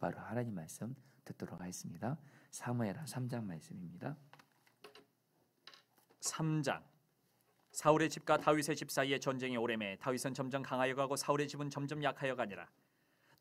바로 하나님 말씀 듣도록 하겠습니다. 사무엘하 3장 말씀입니다. 3장. 사울의 집과 다윗의 집 사이에 전쟁이 오래매 다윗은 점점 강하여 가고 사울의 집은 점점 약하여 가니라.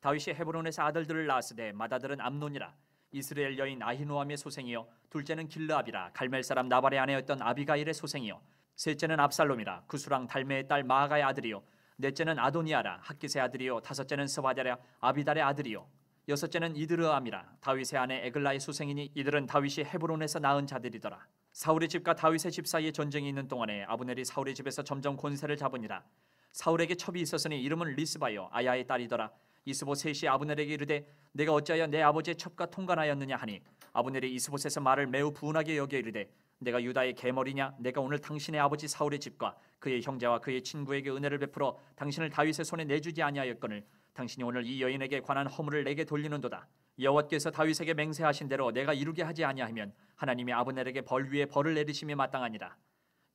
다윗이 헤브론에서 아들들을 낳았으되 맏아들은 암논이라. 이스라엘 여인 아히노암의 소생이요 둘째는 길르압이라. 갈멜 사람 나발의 아내였던 아비가일의 소생이요 셋째는 압살롬이라. 구스랑 달메의 딸 마아가의 아들이요 넷째는 아도니아라. 학깃의 아들이요 다섯째는 스바랴 아비달의 아들이요 여섯째는 이드르암이라. 다윗의 아내 에글라의 소생이니 이들은 다윗이 헤브론에서 낳은 자들이더라. 사울의 집과 다윗의 집 사이에 전쟁이 있는 동안에 아브넬이 사울의 집에서 점점 권세를 잡으니라. 사울에게 첩이 있었으니 이름은 리스바요 아야의 딸이더라. 이스보셋이 아브넬에게 이르되 내가 어찌하여 내 아버지의 첩과 통관하였느냐 하니 아브넬이 이스보셋의 말을 매우 분하게 여겨 이르되 내가 유다의 계머리냐? 내가 오늘 당신의 아버지 사울의 집과 그의 형제와 그의 친구에게 은혜를 베풀어 당신을 다윗의 손에 내주지 아니하였거늘 당신이 오늘 이 여인에게 관한 허물을 내게 돌리는도다. 여호와께서 다윗에게 맹세하신 대로 내가 이루게 하지 아니하면 하나님이 아브넬에게 벌 위에 벌을 내리심이 마땅하니라.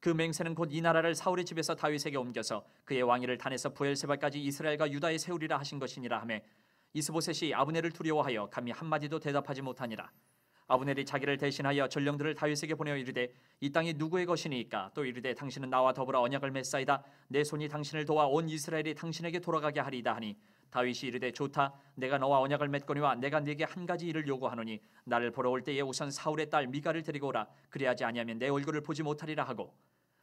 그 맹세는 곧 이 나라를 사울의 집에서 다윗에게 옮겨서 그의 왕위를 단에서 부엘세바까지 이스라엘과 유다에 세우리라 하신 것이니라 하매 이스보셋이 아브넬을 두려워하여 감히 한마디도 대답하지 못하니라. 아브넬이 자기를 대신하여 전령들을 다윗에게 보내어 이르되 이 땅이 누구의 것이니까? 또 이르되 당신은 나와 더불어 언약을 맺사이다. 내 손이 당신을 도와 온 이스라엘이 당신에게 돌아가게 하리이다 하니 다윗이 이르되 좋다. 내가 너와 언약을 맺거니와 내가 네게 한 가지 일을 요구하노니 나를 보러 올 때에 우선 사울의 딸 미가를 데리고 오라. 그리하지 아니하면 내 얼굴을 보지 못하리라 하고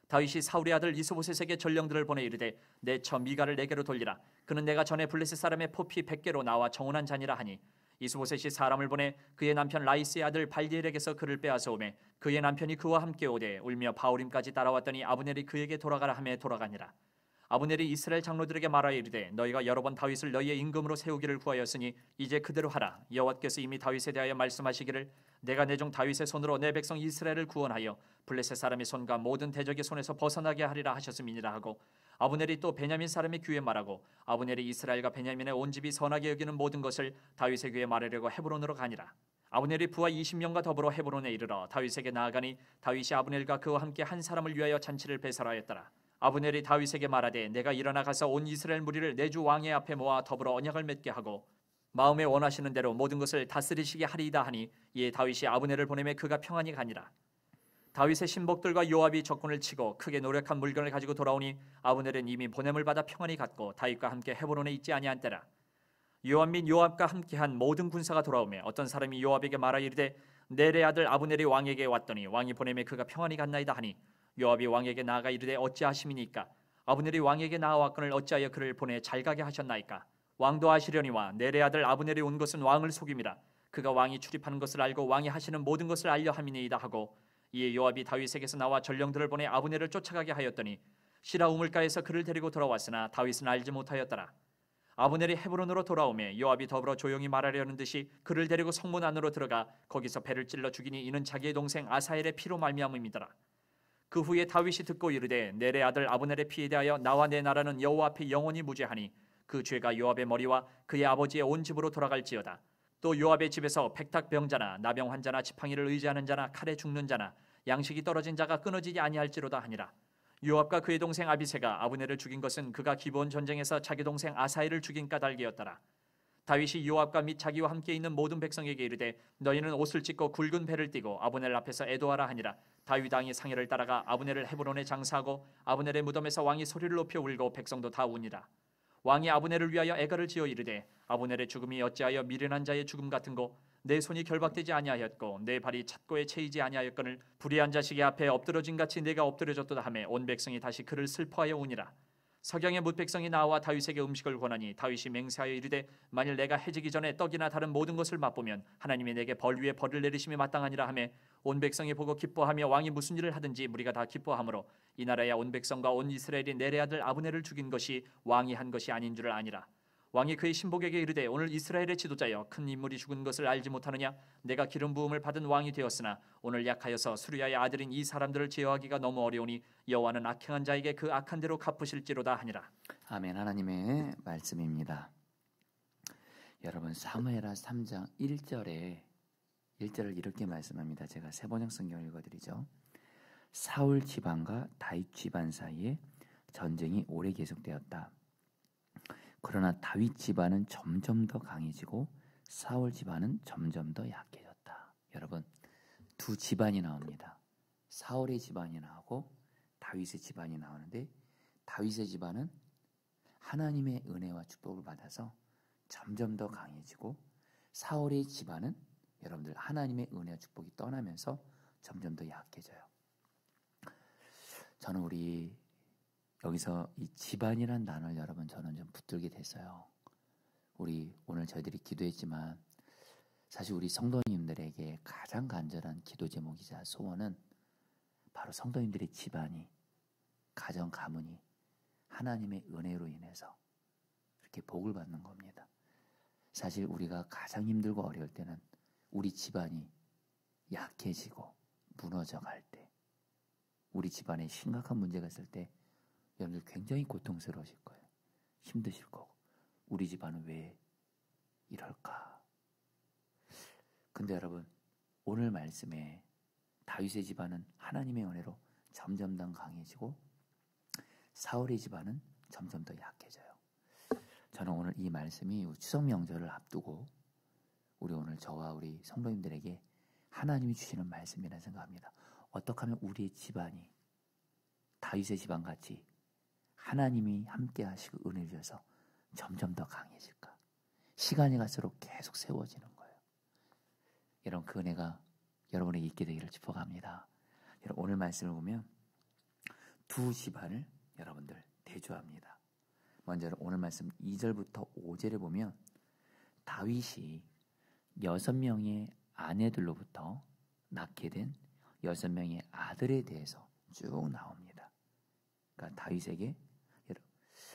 다윗이 사울의 아들 이스보셋에게 전령들을 보내 이르되 내 처 미가를 내게로 돌리라. 그는 내가 전에 블레셋 사람의 포피 100개로 나와 정혼한 자니라 하니 이스보셋이 사람을 보내 그의 남편 라이스의 아들 발디엘에게서 그를 빼앗아 오매 그의 남편이 그와 함께 오되 울며 바울임까지 따라왔더니 아브넬이 그에게 돌아가라 하며 돌아가니라. 아브넬이 이스라엘 장로들에게 말하여 이르되 너희가 여러 번 다윗을 너희의 임금으로 세우기를 구하였으니 이제 그대로 하라. 여호와께서 이미 다윗에 대하여 말씀하시기를 내가 내 종 다윗의 손으로 내 백성 이스라엘을 구원하여 블레셋 사람의 손과 모든 대적의 손에서 벗어나게 하리라 하셨음이니라 하고 아브넬이 또 베냐민 사람의 귀에 말하고 아브넬이 이스라엘과 베냐민의 온 집이 선하게 여기는 모든 것을 다윗의 귀에 말하려고 헤브론으로 가니라. 아브넬이 부하 20명과 더불어 헤브론에 이르러 다윗에게 나아가니 다윗이 아브넬과 그와 함께 한 사람을 위하여 잔치를 배설하였더라. 아브넬이 다윗에게 말하되 내가 일어나 가서 온 이스라엘 무리를 내 주 왕의 앞에 모아 더불어 언약을 맺게 하고 마음에 원하시는 대로 모든 것을 다스리시게 하리이다 하니 이에 다윗이 아브넬을 보내매 그가 평안히 가니라. 다윗의 신복들과 요압이 적군을 치고 크게 노력한 물건을 가지고 돌아오니 아브넬은 이미 보냄을 받아 평안히 갔고 다윗과 함께 헤브론에 있지 아니한 때라. 요압 및 요압과 함께한 모든 군사가 돌아오매 어떤 사람이 요압에게 말하여 이르되 넬의 아들 아브넬이 왕에게 왔더니 왕이 보내매 그가 평안히 갔나이다 하니 요압이 왕에게 나아가 이르되 어찌하심이니까? 아브넬이 왕에게 나아왔거늘 어찌하여 그를 보내 잘 가게 하셨나이까? 왕도 아시려니와 넬의 아들 아브넬이 온 것은 왕을 속임이라. 그가 왕이 출입하는 것을 알고 왕이 하시는 모든 것을 알려 함이니이다 하고 이에 요압이 다윗에게서 나와 전령들을 보내 아브넬을 쫓아가게 하였더니 시라 우물가에서 그를 데리고 돌아왔으나 다윗은 알지 못하였더라. 아브넬이 헤브론으로 돌아오매 요압이 더불어 조용히 말하려는 듯이 그를 데리고 성문 안으로 들어가 거기서 배를 찔러 죽이니 이는 자기의 동생 아사엘의 피로 말미암음이더라. 그 후에 다윗이 듣고 이르되 넬의 아들 아브넬의 피에 대하여 나와 내 나라는 여호와 앞에 영원히 무죄하니 그 죄가 요압의 머리와 그의 아버지의 온 집으로 돌아갈지어다. 또 요압의 집에서 백탁병자나 나병 환자나 지팡이를 의지하는 자나 칼에 죽는 자나 양식이 떨어진 자가 끊어지지 아니할지로다 하니라. 요압과 그의 동생 아비새가 아브넬을 죽인 것은 그가 기브온 전쟁에서 자기 동생 아사엘을 죽인 까닭이었더라. 다윗이 요압과 및 자기와 함께 있는 모든 백성에게 이르되 너희는 옷을 찢고 굵은 배를 띠고 아브넬 앞에서 애도하라 하니라. 다윗 왕이 상의를 따라가 아브넬을 헤브론에 장사하고 아브넬의 무덤에서 왕이 소리를 높여 울고 백성도 다 우니라. 왕이 아브넬을 위하여 애가를 지어 이르되 아브넬의 죽음이 어찌하여 미련한 자의 죽음 같은고 내 손이 결박되지 아니하였고 내 발이 찻고에 채이지 아니하였거늘 불의한 자식의 앞에 엎드러진 같이 내가 엎드려졌도다 하매 온 백성이 다시 그를 슬퍼하여 우니라. 석양의 뭇백성이 나와 다윗에게 음식을 권하니 다윗이 맹세하여 이르되 만일 내가 해지기 전에 떡이나 다른 모든 것을 맛보면 하나님이 내게 벌 위에 벌을 내리심이 마땅하니라 하매 온 백성이 보고 기뻐하며 왕이 무슨 일을 하든지 무리가 다 기뻐하므로 이 나라의 온 백성과 온 이스라엘이 넬의 아들 아브넬을 죽인 것이 왕이 한 것이 아닌 줄을 아니라. 왕이 그의 신복에게 이르되 오늘 이스라엘의 지도자여 큰 인물이 죽은 것을 알지 못하느냐? 내가 기름 부음을 받은 왕이 되었으나 오늘 약하여서 수르야의 아들인 이 사람들을 제어하기가 너무 어려우니 여호와는 악행한 자에게 그 악한 대로 갚으실지로다 하니라. 아멘. 하나님의 말씀입니다. 여러분 사무엘하 3장 1절을 이렇게 말씀합니다. 제가 세 번역 성경을 읽어드리죠. 사울 집안과 다윗 집안 사이에 전쟁이 오래 계속되었다. 그러나 다윗 집안은 점점 더 강해지고 사울 집안은 점점 더 약해졌다. 여러분, 두 집안이 나옵니다. 사울의 집안이 나오고 다윗의 집안이 나오는데, 다윗의 집안은 하나님의 은혜와 축복을 받아서 점점 더 강해지고, 사울의 집안은 여러분들 하나님의 은혜와 축복이 떠나면서 점점 더 약해져요. 저는 우리 여기서 이 집안이란 단어를 여러분 저는 좀 붙들게 됐어요. 우리 오늘 저희들이 기도했지만 사실 우리 성도님들에게 가장 간절한 기도 제목이자 소원은 바로 성도님들의 집안이, 가정 가문이 하나님의 은혜로 인해서 이렇게 복을 받는 겁니다. 사실 우리가 가장 힘들고 어려울 때는 우리 집안이 약해지고 무너져 갈 때, 우리 집안에 심각한 문제가 있을 때 여러분들 굉장히 고통스러우실 거예요. 힘드실 거고, 우리 집안은 왜 이럴까? 근데 여러분, 오늘 말씀에 다윗의 집안은 하나님의 은혜로 점점 더 강해지고 사울의 집안은 점점 더 약해져요. 저는 오늘 이 말씀이 추석 명절을 앞두고 우리 오늘 저와 우리 성도님들에게 하나님이 주시는 말씀이라 생각합니다. 어떻게 하면 우리의 집안이 다윗의 집안같이 하나님이 함께 하시고 은혜를 주셔서 점점 더 강해질까? 시간이 갈수록 계속 세워지는 거예요. 여러분, 그 은혜가 여러분에게 있게 되기를 축복합니다. 여러분, 오늘 말씀을 보면 두 집안을 여러분들 대조합니다. 먼저 오늘 말씀 2절부터 5절에 보면 다윗이 6명의 아내들로부터 낳게 된 6명의 아들에 대해서 쭉 나옵니다. 그러니까 다윗에게,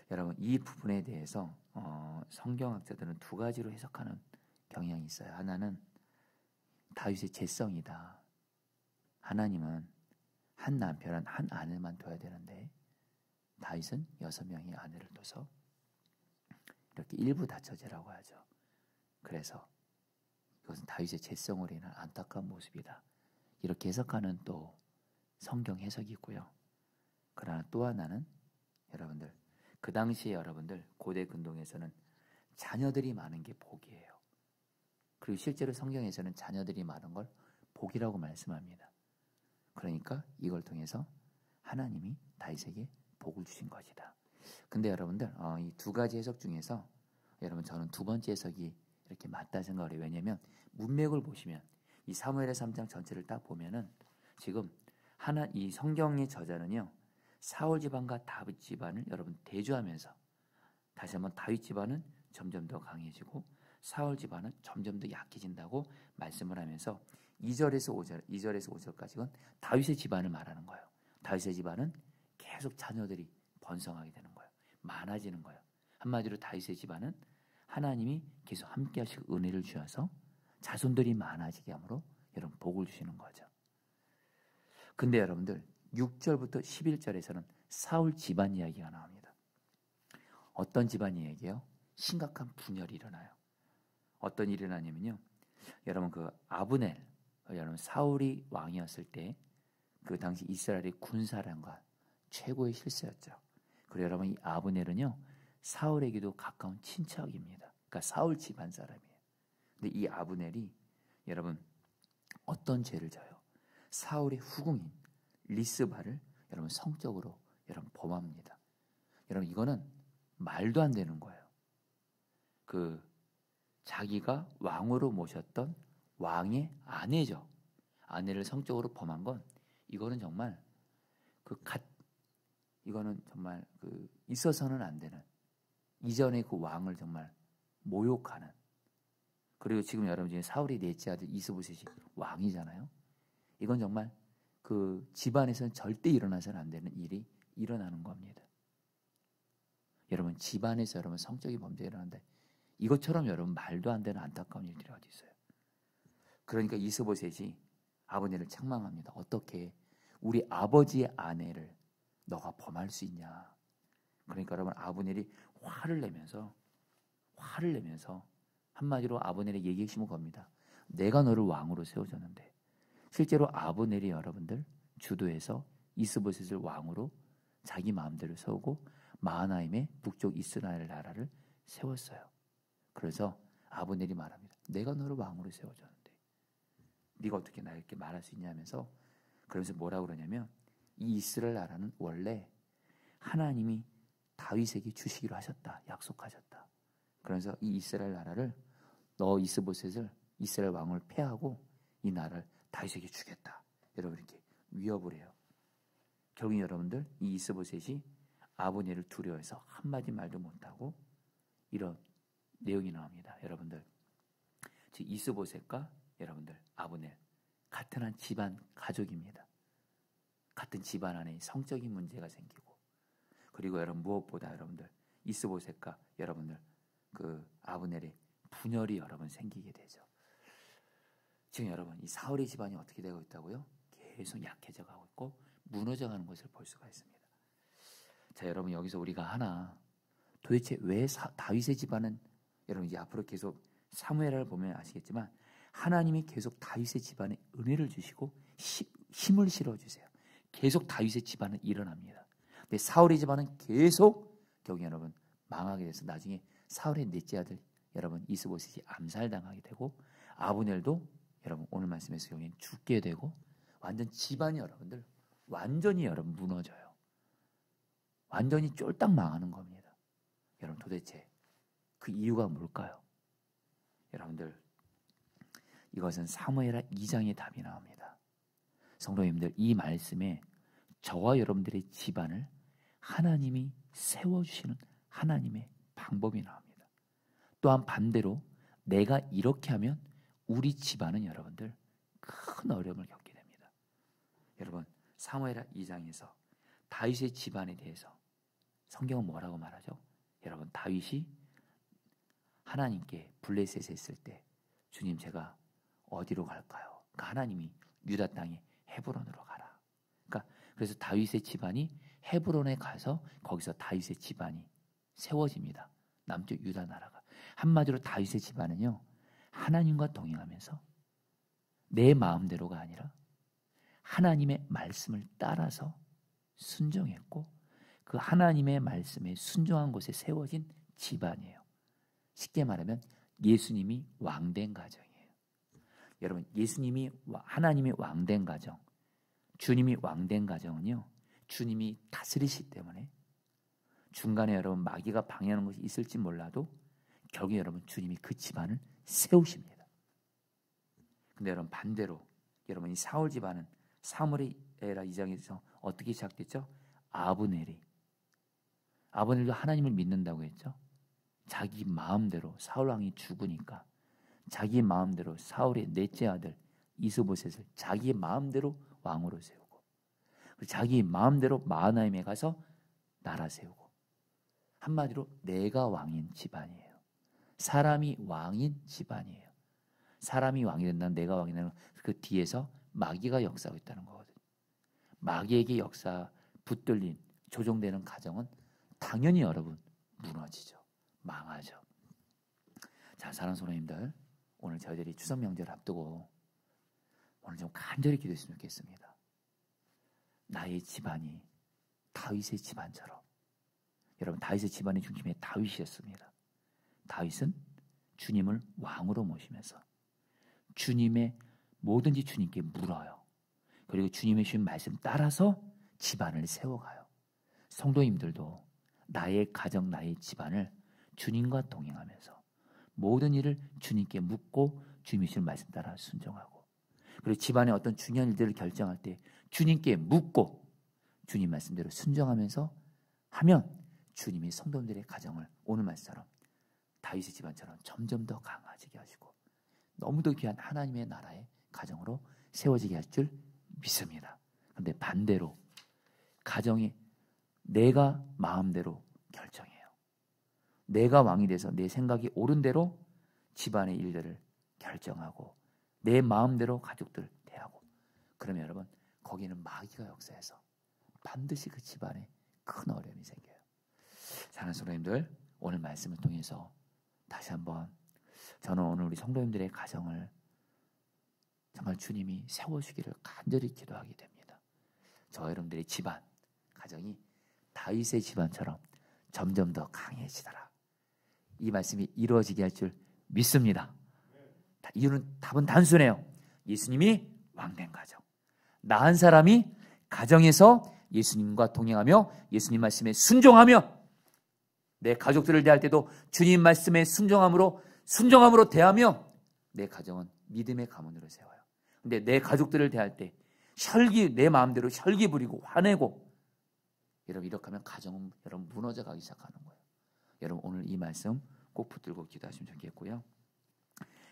여러분 이 부분에 대해서 성경학자들은 두 가지로 해석하는 경향이 있어요. 하나는 다윗의 재성이다. 하나님은 한 남편은 한 아내만 둬야 되는데 다윗은 6명의 아내를 둬서 이렇게 일부 다처제라고 하죠. 그래서 이것은 다윗의 재성으로 인한 안타까운 모습이다. 이렇게 해석하는 또 성경 해석이 있고요. 그러나 또 하나는 여러분들, 그 당시에 여러분들 고대 근동에서는 자녀들이 많은 게 복이에요. 그리고 실제로 성경에서는 자녀들이 많은 걸 복이라고 말씀합니다. 그러니까 이걸 통해서 하나님이 다윗에게 복을 주신 것이다. 근데 여러분들 이 두 가지 해석 중에서 여러분 저는 두 번째 해석이 이렇게 맞다 생각을 해요. 왜냐하면 문맥을 보시면 이 사무엘의 3장 전체를 딱 보면은 지금 이 성경의 저자는요, 사울 집안과 다윗 집안을 여러분 대조하면서 다시 한번 다윗 집안은 점점 더 강해지고 사울 집안은 점점 더 약해진다고 말씀을 하면서 2절에서 5절까지는 다윗의 집안을 말하는 거예요. 다윗의 집안은 계속 자녀들이 번성하게 되는 거예요. 많아지는 거예요. 한마디로 다윗의 집안은 하나님이 계속 함께 하시고 은혜를 주셔서 자손들이 많아지게 함으로 여러분 복을 주시는 거죠. 근데 여러분들 6절부터 11절에서는 사울 집안 이야기가 나옵니다. 어떤 집안 이야기예요? 심각한 분열이 일어나요. 어떤 일이 일어나냐면요, 여러분 그 아브넬, 여러분 사울이 왕이었을 때 그 당시 이스라엘의 군사령관 최고의 실세였죠. 그리고 여러분 이 아브넬은요 사울에게도 가까운 친척입니다. 그러니까 사울 집안 사람이에요. 근데 이 아브넬이 여러분 어떤 죄를 져요? 사울의 후궁인 리스바를 여러분 성적으로 여러분 범합니다. 여러분 이거는 말도 안 되는 거예요. 그 자기가 왕으로 모셨던 왕의 아내죠. 아내를 성적으로 범한 건 이거는 정말 이거는 정말 있어서는 안 되는, 이전의 그 왕을 정말 모욕하는. 그리고 지금 여러분 중에 사울의 넷째 아들 이스보셋이 왕이잖아요. 이건 정말 그 집안에서는 절대 일어나서는 안 되는 일이 일어나는 겁니다. 여러분 집안에서 여러분 성적인 범죄가 일어나는데 이것처럼 여러분 말도 안 되는 안타까운 일들이 어디 있어요. 그러니까 이스보셋이 아버지를 책망합니다. 어떻게 우리 아버지의 아내를 너가 범할 수 있냐. 그러니까 여러분 아브넬이 화를 내면서 한마디로 아브넬의 얘기 핵심은 겁니다. 내가 너를 왕으로 세워줬는데, 실제로 아브넬이 여러분들 주도해서 이스보셋을 왕으로 자기 마음대로 세우고 마하나임의 북쪽 이스라엘 나라를 세웠어요. 그래서 아브넬이 말합니다. 내가 너를 왕으로 세워줬는데 네가 어떻게 나 이렇게 말할 수 있냐면서, 그러면서 뭐라고 그러냐면, 이 이스라엘 나라는 원래 하나님이 다윗에게 주시기로 하셨다, 약속하셨다. 그래서 이 이스라엘 나라를, 너 이스보셋을 이스라엘 왕을 패하고 이 나라를 다윗에게 주겠다, 여러분 이렇게 위협을 해요. 결국 여러분들, 이 이스보셋이 아브넬을 두려워해서 한마디 말도 못하고 이런 내용이 나옵니다. 여러분들, 즉 이스보셋과 여러분들 아브넬 같은 한 집안 가족입니다. 같은 집안 안에 성적인 문제가 생기고, 그리고 여러분 무엇보다 여러분들 이스보셋과 여러분들 그 아브넬의 분열이 여러분 생기게 되죠. 지금 여러분 이 사울의 집안이 어떻게 되고 있다고요? 계속 약해져 가고 있고 무너져가는 것을 볼 수가 있습니다. 자, 여러분 여기서 우리가 하나, 도대체 왜 다윗의 집안은, 여러분 이제 앞으로 계속 사무엘을 보면 아시겠지만 하나님이 계속 다윗의 집안에 은혜를 주시고 힘을 실어주세요. 계속 다윗의 집안은 일어납니다. 근데 사울의 집안은 계속 결국 여러분 망하게 돼서 나중에 사울의 넷째 아들 여러분 이스보셋이 암살당하게 되고, 아브넬도 여러분 오늘 말씀에서 결국엔 죽게 되고, 완전 집안이 여러분들 완전히 여러분 무너져요. 완전히 쫄딱 망하는 겁니다. 여러분 도대체 그 이유가 뭘까요? 여러분들 이것은 사무엘하 2장의 답이 나옵니다. 성도님들, 이 말씀에 저와 여러분들의 집안을 하나님이 세워주시는 하나님의 방법이 나옵니다. 또한 반대로 내가 이렇게 하면 우리 집안은 여러분들 큰 어려움을 겪게 됩니다. 여러분 사무엘하 2장에서 다윗의 집안에 대해서 성경은 뭐라고 말하죠? 여러분 다윗이 하나님께 블레셋에 있을 때, 주님 제가 어디로 갈까요? 그러니까 하나님이 유다 땅에 헤브론으로 가라. 그래서 다윗의 집안이 헤브론에 가서 거기서 다윗의 집안이 세워집니다. 남쪽 유다 나라가. 한마디로 다윗의 집안은요, 하나님과 동행하면서 내 마음대로가 아니라 하나님의 말씀을 따라서 순종했고, 그 하나님의 말씀에 순종한 곳에 세워진 집안이에요. 쉽게 말하면 예수님이 왕된 가정이에요. 여러분 예수님이 하나님이 왕된 가정, 주님이 왕된 가정은요, 주님이 다스리시기 때문에 중간에 여러분 마귀가 방해하는 것이 있을지 몰라도 결국 여러분 주님이 그 집안을 세우십니다. 근데 여러분 반대로 여러분 이 사울 집안은 사무엘하 2장에서 어떻게 시작됐죠? 아브넬도 하나님을 믿는다고 했죠. 자기 마음대로 사울 왕이 죽으니까 자기 마음대로 사울의 넷째 아들 이스보셋을 자기 마음대로 왕으로 세우고, 자기 마음대로 마하나임에 가서 나라 세우고, 한마디로 내가 왕인 집안이에요. 사람이 왕인 집안이에요. 사람이 왕이 된다는, 내가 왕이 되는 그 뒤에서 마귀가 역사하고 있다는 거거든요. 마귀에게 붙들린 조종되는 가정은 당연히 여러분 무너지죠. 망하죠. 자, 사랑하는 성도님들, 오늘 저희들이 추석 명절을 앞두고 오늘 좀 간절히 기도했으면 좋겠습니다. 나의 집안이 다윗의 집안처럼, 여러분 다윗의 집안의 중심에 다윗이었습니다. 다윗은 주님을 왕으로 모시면서 주님의 뭐든지 주님께 물어요. 그리고 주님의 주신 말씀 따라서 집안을 세워가요. 성도님들도 나의 가정, 나의 집안을 주님과 동행하면서 모든 일을 주님께 묻고 주님이 주신 말씀 따라 순종하고, 그리고 집안의 어떤 중요한 일들을 결정할 때 주님께 묻고 주님 말씀대로 순종하면서 하면 주님이 성도들의 가정을 오늘 말씀처럼 다윗의 집안처럼 점점 더 강해지게 하시고 너무도 귀한 하나님의 나라의 가정으로 세워지게 할 줄 믿습니다. 그런데 반대로 가정이 내가 마음대로 결정해요. 내가 왕이 돼서 내 생각이 옳은 대로 집안의 일들을 결정하고 내 마음대로 가족들 대하고, 그러면 여러분 거기는 마귀가 역사해서 반드시 그 집안에 큰 어려움이 생겨요. 사랑하는 성도님들, 오늘 말씀을 통해서 다시 한번 저는 오늘 우리 성도님들의 가정을 정말 주님이 세워주기를 간절히 기도하게 됩니다. 저 여러분들의 집안, 가정이 다윗의 집안처럼 점점 더 강해지더라. 이 말씀이 이루어지게 할 줄 믿습니다. 이유는 답은 단순해요. 예수님이 왕된 가정. 나 한 사람이 가정에서 예수님과 동행하며 예수님 말씀에 순종하며 내 가족들을 대할 때도 주님 말씀에 순종함으로 대하며 내 가정은 믿음의 가문으로 세워요. 근데 내 가족들을 대할 때 내 마음대로 혈기 부리고 화내고 여러분 이렇게 하면 가정은 여러분 무너져 가기 시작하는 거예요. 여러분 오늘 이 말씀 꼭 붙들고 기도하시면 좋겠고요.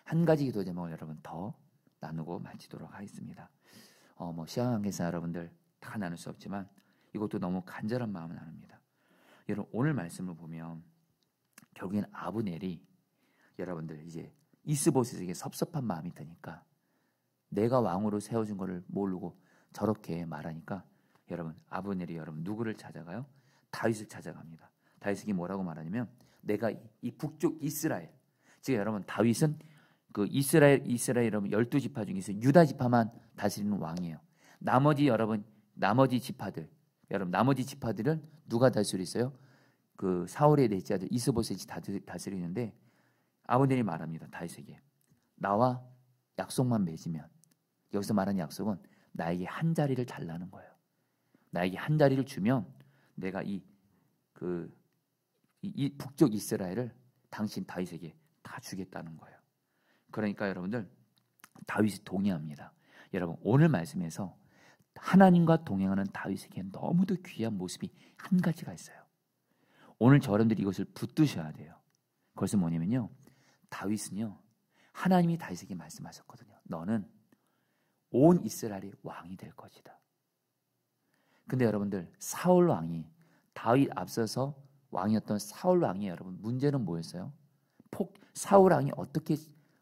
한 가지 기도 제목을 여러분 더 나누고 마치도록 하겠습니다. 시간 관계상 여러분들 다 나눌 수 없지만 이것도 너무 간절한 마음을 나눕니다. 여러분 오늘 말씀을 보면 결국엔 아브넬이 여러분들 이제 이스보셋에게 섭섭한 마음이 드니까 내가 왕으로 세워준 것을 모르고 저렇게 말하니까 여러분 아브넬이 여러분 누구를 찾아가요? 다윗을 찾아갑니다. 다윗이 뭐라고 말하냐면 내가 이 북쪽 이스라엘 지금 여러분 다윗은 그 이스라엘 여러분 12지파 중에서 유다 지파만 다스리는 왕이에요. 나머지 지파들은 누가 다스리어요? 그 사울의 넷째 아들 이스보셋이 다스리는데 아브넬이 말합니다. 다윗에게 나와 약속만 맺으면 여기서 말하는 약속은 나에게 한 자리를 달라는 거예요. 나에게 한 자리를 주면 내가 이 북쪽 이스라엘을 당신 다윗에게 다 주겠다는 거예요. 그러니까 여러분들 다윗이 동의합니다. 여러분 오늘 말씀에서 하나님과 동행하는 다윗에게 너무도 귀한 모습이 한 가지가 있어요. 오늘 여러분들이 이것을 붙드셔야 돼요. 그것은 뭐냐면요. 다윗은요. 하나님이 다윗에게 말씀하셨거든요. 너는 온 이스라엘의 왕이 될 것이다. 근데 여러분들 사울 왕이 다윗 앞서서 왕이었던 사울 왕이 여러분 문제는 뭐였어요? 사울 왕이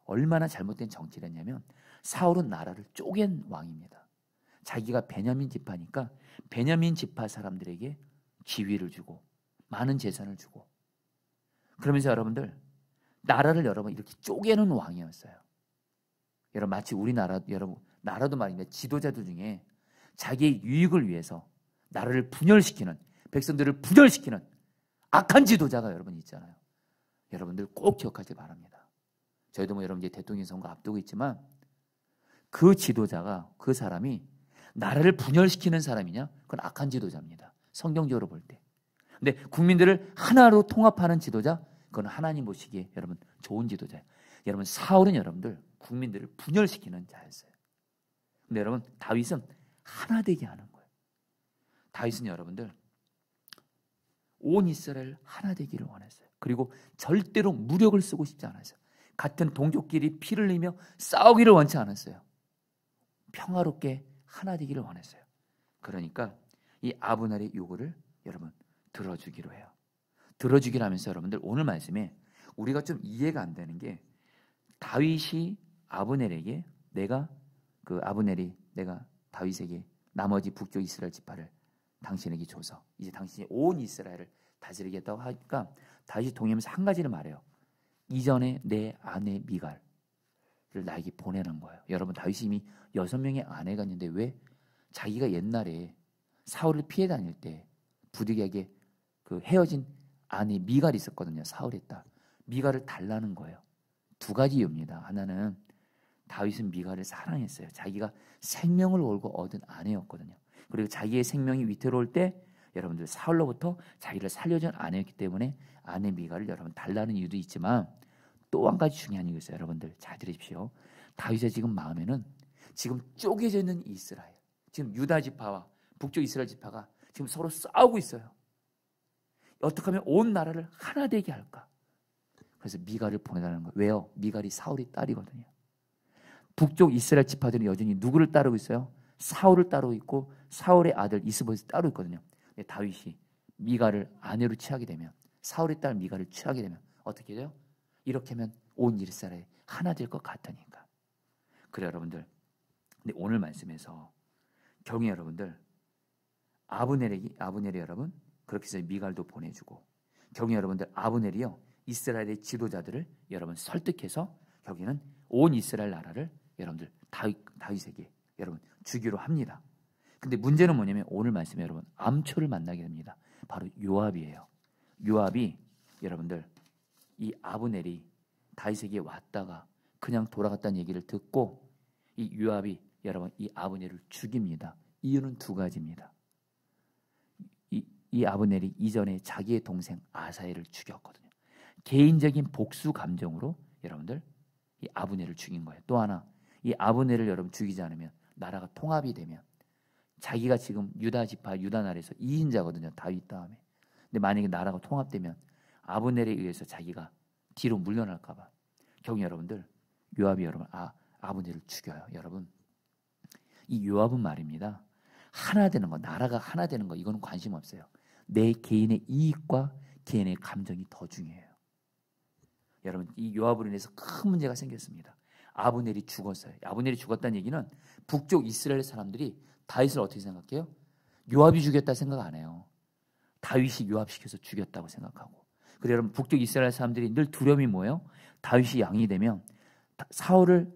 얼마나 잘못된 정치를 했냐면 사울은 나라를 쪼갠 왕입니다. 자기가 베냐민 지파니까 베냐민 지파 사람들에게 지위를 주고 많은 재산을 주고 그러면서 여러분들 나라를 여러분 이렇게 쪼개는 왕이었어요. 여러분 마치 우리나라 여러분 나라도 말입니다. 지도자들 중에 자기의 유익을 위해서 나라를 분열시키는 백성들을 분열시키는 악한 지도자가 여러분 있잖아요. 여러분들 꼭 기억하길 바랍니다. 저희도 뭐 여러분 이제 대통령 선거 앞두고 있지만 그 지도자가 그 사람이 나라를 분열시키는 사람이냐? 그건 악한 지도자입니다. 성경적으로 볼 때. 근데 국민들을 하나로 통합하는 지도자, 그건 하나님 보시기에 여러분 좋은 지도자예요. 여러분 사울은 여러분들 국민들을 분열시키는 자였어요. 근데 여러분 다윗은 하나 되게 하는 거예요. 다윗은 여러분들 온 이스라엘 하나 되기를 원했어요. 그리고 절대로 무력을 쓰고 싶지 않았어요. 같은 동족끼리 피를 흘리며 싸우기를 원치 않았어요. 평화롭게 하나 되기를 원했어요. 그러니까 이 아브넬의 요구를 여러분 들어주기로 해요. 들어주기로 하면서 여러분들 오늘 말씀에 우리가 좀 이해가 안 되는 게 다윗이 아브넬에게 내가 다윗에게 나머지 북쪽 이스라엘 지파를 당신에게 줘서 이제 당신이 온 이스라엘을 다스리겠다고 하니까 다윗이 동의하면서 한 가지를 말해요. 이전에 내 아내 미갈을 나에게 보내는 거예요. 여러분 다윗이 이미 6명의 아내가 있는데 왜 자기가 옛날에 사울을 피해 다닐 때 부득이하게 그 헤어진 아내 미갈이 있었거든요. 사울의 딸 미갈을 달라는 거예요. 두 가지 이유입니다. 하나는 다윗은 미갈을 사랑했어요. 자기가 생명을 걸고 얻은 아내였거든요. 그리고 자기의 생명이 위태로울 때 여러분들 사울로부터 자기를 살려준 아내였기 때문에 아내 미갈을 여러분 달라는 이유도 있지만 또 한 가지 중요한 이유가 있어요. 여러분들 잘 들으십시오. 다윗의 지금 마음에는 지금 쪼개져 있는 이스라엘, 지금 유다 지파와 북쪽 이스라엘 지파가 지금 서로 싸우고 있어요. 어떻게 하면 온 나라를 하나 되게 할까? 그래서 미갈을 보내달라는 거예요. 왜요? 미갈이 사울의 딸이거든요. 북쪽 이스라엘 지파들은 여전히 누구를 따르고 있어요? 사울을 따르고 있고 사울의 아들 이스보셋을 따르고 있거든요. 근데 다윗이 미갈을 아내로 취하게 되면 사울의 딸 미갈을 취하게 되면 어떻게 돼요? 이렇게 하면 온 이스라엘이 하나 될 것 같으니까. 그래 여러분들. 근데 오늘 말씀에서 경우 여러분들 아브넬이 여러분 그렇게 해서 미갈도 보내주고 경우 여러분들 아브넬이요 이스라엘의 지도자들을 여러분 설득해서 여기는 온 이스라엘 나라를 여러분들 다윗에게 여러분 주기로 합니다. 근데 문제는 뭐냐면 오늘 말씀에 여러분 암초를 만나게 됩니다. 바로 요압이에요. 요압이 여러분들 이 아브넬이 다윗에게 왔다가 그냥 돌아갔다는 얘기를 듣고 이 요압이 여러분 이 아브넬을 죽입니다. 이유는 두 가지입니다. 이 아브넬이 이전에 자기의 동생 아사엘을 죽였거든요. 개인적인 복수 감정으로 여러분들 이 아브넬을 죽인 거예요. 또 하나, 이 아브넬을 여러분 죽이지 않으면 나라가 통합이 되면 자기가 지금 유다 지파 유다 나라에서 2인자거든요. 다윗 다음에. 근데 만약에 나라가 통합되면 아브넬에 의해서 자기가 뒤로 물러날까 봐 결국 여러분들 요압이 여러분 아브넬을 죽여요. 여러분 이 요압은 말입니다. 하나 되는 거, 나라가 하나 되는 거 이거는 관심 없어요. 내 개인의 이익과 개인의 감정이 더 중요해요. 여러분 이 요압으로 인해서 큰 문제가 생겼습니다. 아브넬이 죽었어요. 아브넬이 죽었다는 얘기는 북쪽 이스라엘 사람들이 다윗을 어떻게 생각해요? 요압이 죽였다 생각 안 해요. 다윗이 요압시켜서 죽였다고 생각하고. 그리고 여러분 북쪽 이스라엘 사람들이 늘 두려움이 뭐예요? 다윗이 왕이 되면 사울이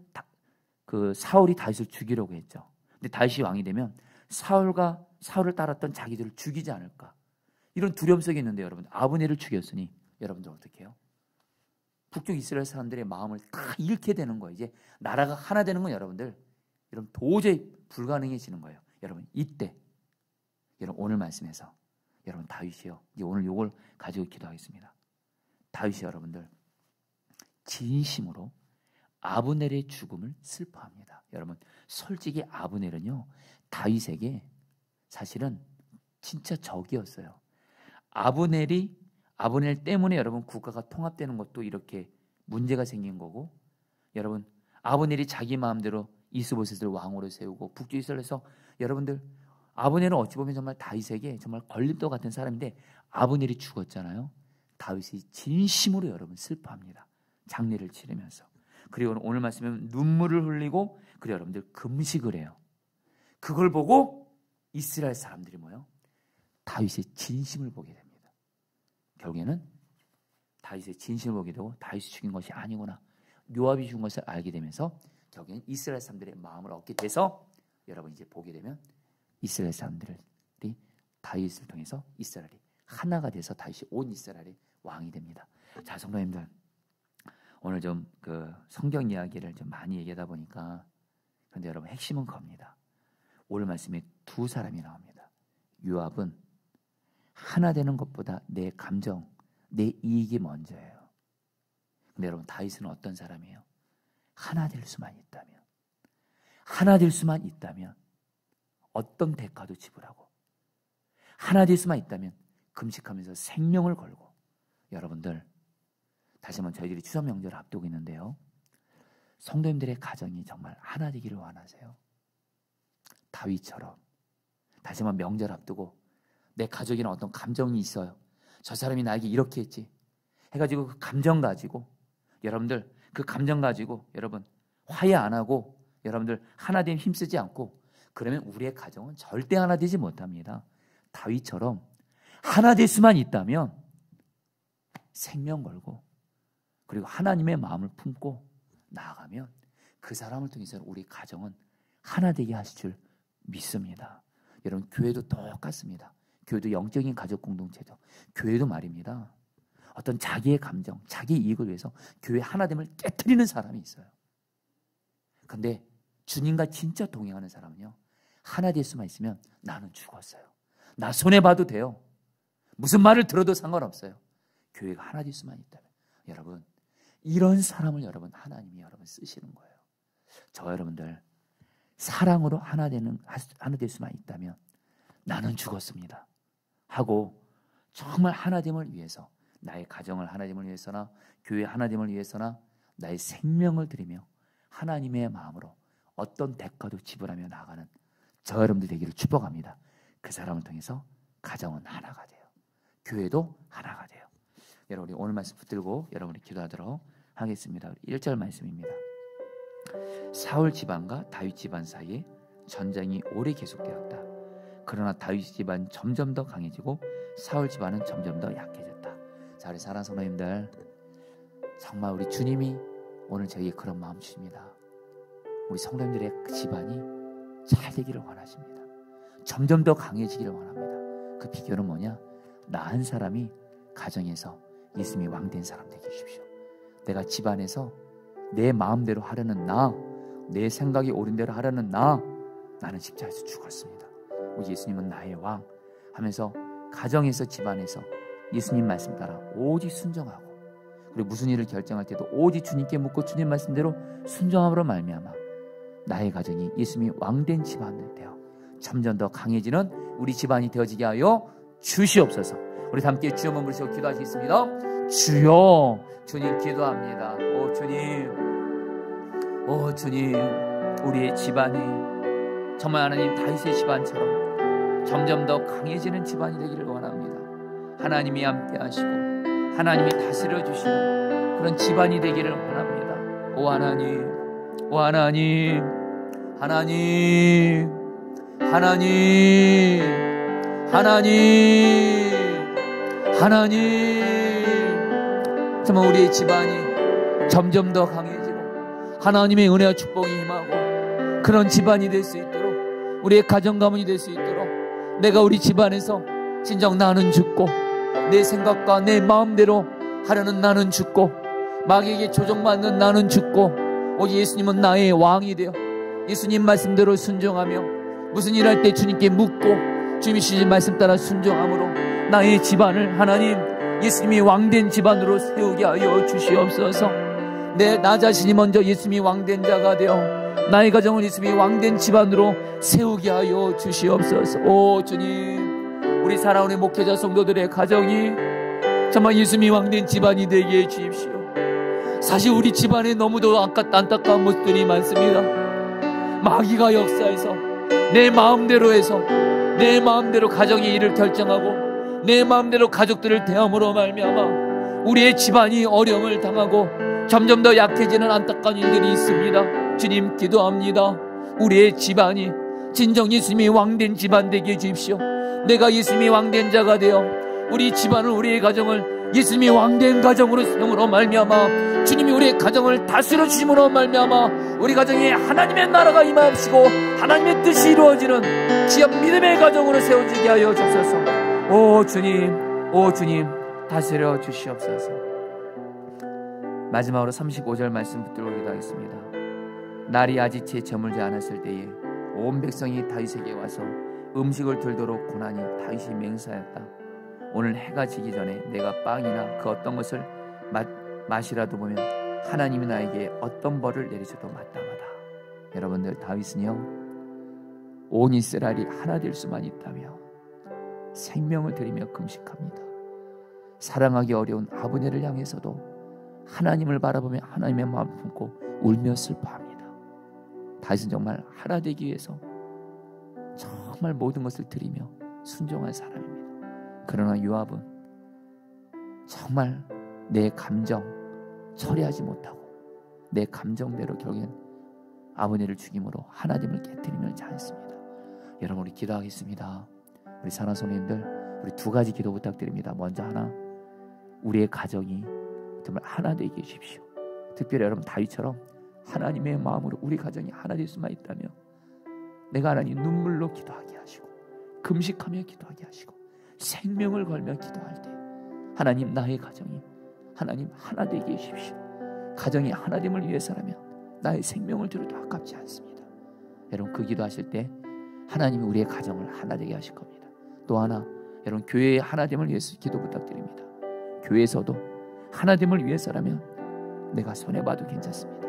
다윗을 죽이려고 했죠. 근데 다윗이 왕이 되면 사울을 따랐던 자기들을 죽이지 않을까. 이런 두려움 속에 있는데 여러분 아브넬을 죽였으니 여러분들 어떻게 해요? 북쪽 이스라엘 사람들의 마음을 다 잃게 되는 거예요. 이제 나라가 하나 되는 건 여러분들 여러분 도저히 불가능해지는 거예요. 여러분 이때 여러분 오늘 말씀에서 여러분 다윗이요. 이제 오늘 이걸 가지고 기도하겠습니다. 다윗이 여러분들 진심으로 아브넬의 죽음을 슬퍼합니다. 여러분 솔직히 아브넬은요 다윗에게 사실은 진짜 적이었어요. 아브넬 때문에 여러분 국가가 통합되는 것도 이렇게 문제가 생긴 거고, 여러분 아브넬이 자기 마음대로 이스보셋을 왕으로 세우고 북쪽 이스라엘에서 여러분들 아브넬은 어찌 보면 정말 다윗에게 정말 걸림돌 같은 사람인데 아브넬이 죽었잖아요. 다윗이 진심으로 여러분 슬퍼합니다. 장례를 치르면서. 그리고 오늘 말씀은 눈물을 흘리고 그리고 여러분들 금식을 해요. 그걸 보고 이스라엘 사람들이 뭐예요? 다윗의 진심을 보게 됩니다. 결국에는 다윗의 진심을 보게 되고 다윗이 죽인 것이 아니구나. 요압이 죽은 것을 알게 되면서 결국에는 이스라엘 사람들의 마음을 얻게 돼서 여러분 이제 보게 되면 이스라엘 사람들이 다윗을 통해서 이스라엘이 하나가 돼서 다윗이 온 이스라엘의 왕이 됩니다. 자, 성도님들 오늘 좀 그 성경 이야기를 좀 많이 얘기하다 보니까 그런데 여러분 핵심은 겁니다. 오늘 말씀에 두 사람이 나옵니다. 요압은 하나 되는 것보다 내 감정, 내 이익이 먼저예요. 근데 여러분 다윗은 어떤 사람이에요? 하나 될 수만 있다면 어떤 대가도 지불하고 하나 될 수만 있다면 금식하면서 생명을 걸고. 여러분들 다시 한번 저희들이 추석 명절을 앞두고 있는데요. 성도님들의 가정이 정말 하나 되기를 원하세요. 다윗처럼 다시 한번 명절 앞두고 내 가족에는 어떤 감정이 있어요. 저 사람이 나에게 이렇게 했지 해가지고 그 감정 가지고 여러분들 그 감정 가지고 여러분 화해 안 하고 여러분들 하나됨 힘쓰지 않고 그러면 우리의 가정은 절대 하나 되지 못합니다. 다윗처럼 하나 될 수만 있다면 생명 걸고 그리고 하나님의 마음을 품고 나아가면 그 사람을 통해서 우리 가정은 하나 되게 하실 줄 믿습니다. 여러분 교회도 똑같습니다. 교회도 영적인 가족 공동체죠. 교회도 말입니다. 어떤 자기의 감정, 자기 이익을 위해서 교회 하나됨을 깨트리는 사람이 있어요. 근데 주님과 진짜 동행하는 사람은요. 하나 될 수만 있으면 나는 죽었어요. 나 손해봐도 돼요. 무슨 말을 들어도 상관없어요. 교회가 하나 될 수만 있다면. 여러분 이런 사람을 여러분 하나님이 여러분 쓰시는 거예요. 저 여러분들 사랑으로 하나 될 수만 있다면 나는 죽었습니다 하고 정말 하나됨을 위해서 나의 가정을 하나됨을 위해서나 교회 하나됨을 위해서나 나의 생명을 드리며 하나님의 마음으로 어떤 대가도 지불하며 나아가는 저 여러분들 되기를 축복합니다. 그 사람을 통해서 가정은 하나가 돼요. 교회도 하나가 돼요. 여러분 우리 오늘 말씀 붙들고 여러분이 기도하도록 하겠습니다. 1절 말씀입니다. 사울 집안과 다윗 집안 사이에 전쟁이 오래 계속되었다. 그러나 다윗 집안 점점 더 강해지고 사울 집안은 점점 더 약해졌다. 자, 우리 사랑하는 성도님들 정말 우리 주님이 오늘 저희에게 그런 마음 주십니다. 우리 성도님들의 집안이 잘 되기를 원하십니다. 점점 더 강해지기를 원합니다. 그 비결은 뭐냐? 나 한 사람이 가정에서 예수님이 왕된 사람 되게 해주십시오. 내가 집안에서 내 마음대로 하려는 내 생각이 옳은 대로 하려는 나는 십자가에서 죽었습니다. 우리 예수님은 나의 왕 하면서 가정에서 집안에서 예수님 말씀 따라 오직 순종하고, 그리고 무슨 일을 결정할 때도 오직 주님께 묻고 주님 말씀대로 순종함으로 말미암아 나의 가정이 예수님이 왕된 집안이 되어 점점 더 강해지는 우리 집안이 되어지게 하여 주시옵소서. 우리 함께 주여 부르시고 기도하시겠습니다. 주여, 주님 기도합니다. 오 주님, 우리의 집안이 정말 하나님 다윗의 집안처럼 점점 더 강해지는 집안이 되기를 원합니다. 하나님이 함께 하시고 하나님이 다스려 주시는 그런 집안이 되기를 원합니다. 오 하나님, 오 하나님, 하나님, 하나님, 하나님, 하나님, 정말 우리의 집안이 점점 더 강해지고 하나님의 은혜와 축복이 임하고 그런 집안이 될 수 있도록, 우리의 가정 가문이 될 수 있도록, 내가 우리 집안에서 진정 나는 죽고 내 생각과 내 마음대로 하려는 나는 죽고 마귀에게 조종받는 나는 죽고 오직 예수님은 나의 왕이 되어 예수님 말씀대로 순종하며 무슨 일 할 때 주님께 묻고 주님이 주신 말씀 따라 순종함으로 나의 집안을 하나님 예수님이 왕된 집안으로 세우게 하여 주시옵소서. 나 자신이 먼저 예수님이 왕된 자가 되어 나의 가정을 예수님이 왕된 집안으로 세우게 하여 주시옵소서. 오 주님, 우리 사랑하는 목회자 성도들의 가정이 정말 예수님이 왕된 집안이 되게 해주십시오. 사실 우리 집안에 너무도 안타까운 모습들이 많습니다. 마귀가 역사해서 내 마음대로 해서 내 마음대로 가정의 일을 결정하고 내 마음대로 가족들을 대함으로 말미암아 우리의 집안이 어려움을 당하고 점점 더 약해지는 안타까운 일들이 있습니다. 주님 기도합니다. 우리의 집안이 진정 예수님이 왕된 집안 되게 해주십시오. 내가 예수님이 왕된 자가 되어 우리 집안을, 우리의 가정을 예수님이 왕된 가정으로 세움으로 말미암아 주님이 우리의 가정을 다스려 주심으로 말미암아 우리 가정에 하나님의 나라가 임하시고 하나님의 뜻이 이루어지는 지역 믿음의 가정으로 세워지게 하여 주옵소서. 오 주님 다스려 주시옵소서. 마지막으로 35절 말씀 붙들고 기도하겠습니다. 날이 아직 채 저물지 않았을 때에 온 백성이 다윗에게 와서 음식을 들도록 고나니 다윗이 맹세하였다. 오늘 해가 지기 전에 내가 빵이나 그 어떤 것을 맛이라도 보면 하나님이 나에게 어떤 벌을 내리셔도 마땅하다. 여러분들, 다윗은요 온 이스라엘이 하나 될 수만 있다며 생명을 들이며 금식합니다. 사랑하기 어려운 아브넬을 향해서도 하나님을 바라보며 하나님의 마음을 품고 울며 슬퍼합니다. 다윗은 정말 하나 되기 위해서 정말 모든 것을 드리며 순종한 사람입니다. 그러나 요압은 정말 내 감정 처리하지 못하고 내 감정대로 결국엔 아브넬을 죽임으로 하나님을 깨뜨리며 자였습니다. 여러분, 우리 기도하겠습니다. 우리 사랑하는 성도님들, 우리 두 가지 기도 부탁드립니다. 먼저 하나, 우리의 가정이 정말 하나 되게 해주십시오. 특별히 여러분 다윗처럼 하나님의 마음으로 우리 가정이 하나 될 수만 있다며 내가 하나님 눈물로 기도하게 하시고 금식하며 기도하게 하시고 생명을 걸며 기도할 때 하나님 나의 가정이 하나님 하나 되게 해주십시오. 가정이 하나됨을 위해서라면 나의 생명을 드려도 아깝지 않습니다. 여러분, 그 기도하실 때 하나님이 우리의 가정을 하나 되게 하실 겁니다. 또 하나, 여러분 교회의 하나됨을 위해서 기도 부탁드립니다. 교회에서도 하나됨을 위해서라면 내가 손해봐도 괜찮습니다.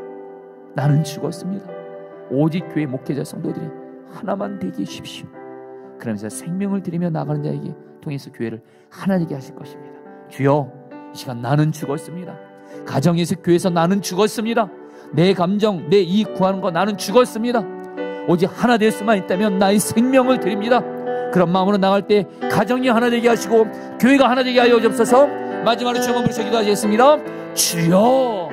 나는 죽었습니다. 오직 교회 목회자 성도들이 하나만 되게 해주십시오. 그러면서 생명을 드리며 나가는 자에게 통해서 교회를 하나 되게 하실 것입니다. 주여, 이 시간 나는 죽었습니다. 가정에서, 교회에서 나는 죽었습니다. 내 감정, 내 이익 구하는 거 나는 죽었습니다. 오직 하나 될 수만 있다면 나의 생명을 드립니다. 그런 마음으로 나갈 때 가정이 하나 되게 하시고 교회가 하나 되게 하여 주옵소서. 마지막으로 주여 부르셔 기도하시겠습니다. 주여.